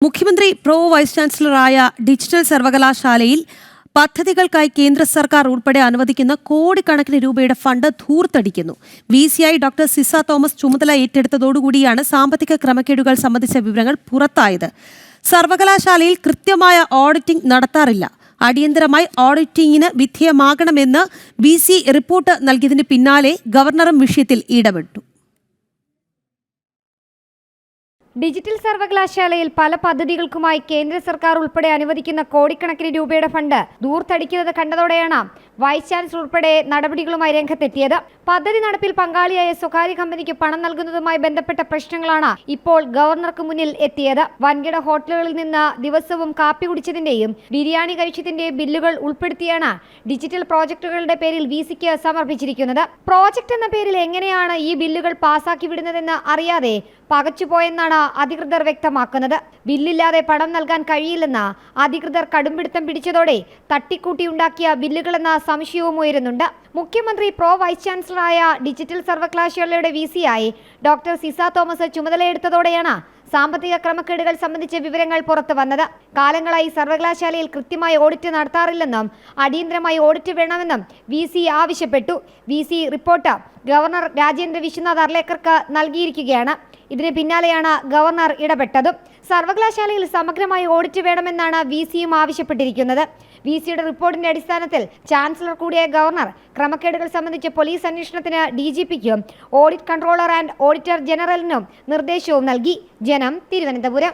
മുഖ്യമന്ത്രി pro vice ചാൻസലറായ digital സർവകലാശാലയിൽ പദ്ധതികൾക്കായി കേന്ദ്ര സർക്കാർ ഉൾപ്പെടെ അനുവദിക്കുന്ന കോടിക്കണക്കിന് രൂപയുടെ ഫണ്ട് ധൂർത്തടിക്കുന്നു. VC ഡോക്ടർ സിസ തോമസ് ചുമതല ഏറ്റെടുത്തതോടുകൂടിയാണ് സാമ്പത്തിക ക്രമക്കേടുകൾ സംബന്ധിച്ച വിവരങ്ങൾ പുറത്തായത്. സർവകലാശാലയിൽ കൃത്യമായ ഓഡിറ്റിംഗ് നടത്താറില്ല. അടിയന്തരമായി ഓഡിറ്റിംഗിന് വിധേയമാകണമെന്ന് VC റിപ്പോർട്ട് നൽകിയതിന് പിന്നാലെ ഗവർണറും വിഷയത്തിൽ ഇടപെട്ടു. ഡിജിറ്റൽ സർവകലാശാലയിൽ പല പദ്ധതികൾക്കുമായി കേന്ദ്ര സർക്കാർ ഉൾപ്പെടെ അനുവദിക്കുന്ന കോടിക്കണക്കിന് രൂപയുടെ ഫണ്ട് ദൂർത്തടിക്കുന്നത് കണ്ടതോടെയാണ് വൈസ് ചാൻസലർ ഉൾപ്പെടെ നടപടികളുമായി രംഗത്തെത്തിയത്. പദ്ധതി നടപ്പിൽ പങ്കാളിയായ സ്വകാര്യ കമ്പനിക്ക് പണം നൽകുന്നതുമായി ബന്ധപ്പെട്ട പ്രശ്നങ്ങളാണ് ഇപ്പോൾ ഗവർണർക്ക് മുന്നിൽ എത്തിയത്. വൻകിട ഹോട്ടലുകളിൽ നിന്ന് ദിവസവും കാപ്പി കുടിച്ചതിന്റെയും ബിരിയാണി കഴിച്ചതിന്റെയും ബില്ലുകൾ ഉൾപ്പെടുത്തിയാണ് ഡിജിറ്റൽ പ്രോജക്ടുകളുടെ പേരിൽ VCക്ക് സമർപ്പിച്ചിരിക്കുന്നത്. പ്രോജക്ട് എന്ന പേരിൽ എങ്ങനെയാണ് ഈ ബില്ലുകൾ പാസാക്കി വിടുന്നതെന്ന് അറിയാതെ പകച്ചുപോയെന്നാണ് അധികൃതർ വ്യക്തമാക്കുന്നത്. ബില്ലില്ലാതെ പണം നൽകാൻ കഴിയില്ലെന്ന് അധികൃതർ കടുംപിടുത്തം പിടിച്ചതോടെ തട്ടിക്കൂട്ടിയുണ്ടാക്കിയ ബില്ലുകളെന്ന സംശയവും ഉയരുന്നുണ്ട്. മുഖ്യമന്ത്രി പ്രോ വൈസ് ചാൻസലറായ ഡിജിറ്റൽ സർവകലാശാലയുടെ VC ഡോക്ടർ സിസ തോമസ് ചുമതലയെടുത്തതോടെയാണ് സാമ്പത്തിക ക്രമക്കേടുകൾ സംബന്ധിച്ച വിവരങ്ങൾ പുറത്തു വന്നത്. കാലങ്ങളായി സർവകലാശാലയിൽ കൃത്യമായി ഓഡിറ്റ് നടത്താറില്ലെന്നും അടിയന്തരമായി ഓഡിറ്റ് വേണമെന്നും VC ആവശ്യപ്പെട്ടു. VC report governor Rajendra Vishwanath അർലേക്കർക്ക് നൽകിയിരിക്കുകയാണ്. ഇതിന് പിന്നാലെയാണ് ഗവർണർ ഇടപെട്ടതും. സർവകലാശാലയിൽ സമഗ്രമായി ഓഡിറ്റ് വേണമെന്നാണ് VCയും ആവശ്യപ്പെട്ടിരിക്കുന്നത്. VCയുടെ റിപ്പോർട്ടിന്റെ അടിസ്ഥാനത്തിൽ ചാൻസലർ കൂടിയായ ഗവർണർ ക്രമക്കേടുകൾ സംബന്ധിച്ച് പോലീസ് അന്വേഷണത്തിന് DGPക്കും ഓഡിറ്റ് കൺട്രോളർ ആൻഡ് ഓഡിറ്റർ ജനറലിനും നിർദ്ദേശവും നൽകി. ജനം, തിരുവനന്തപുരം.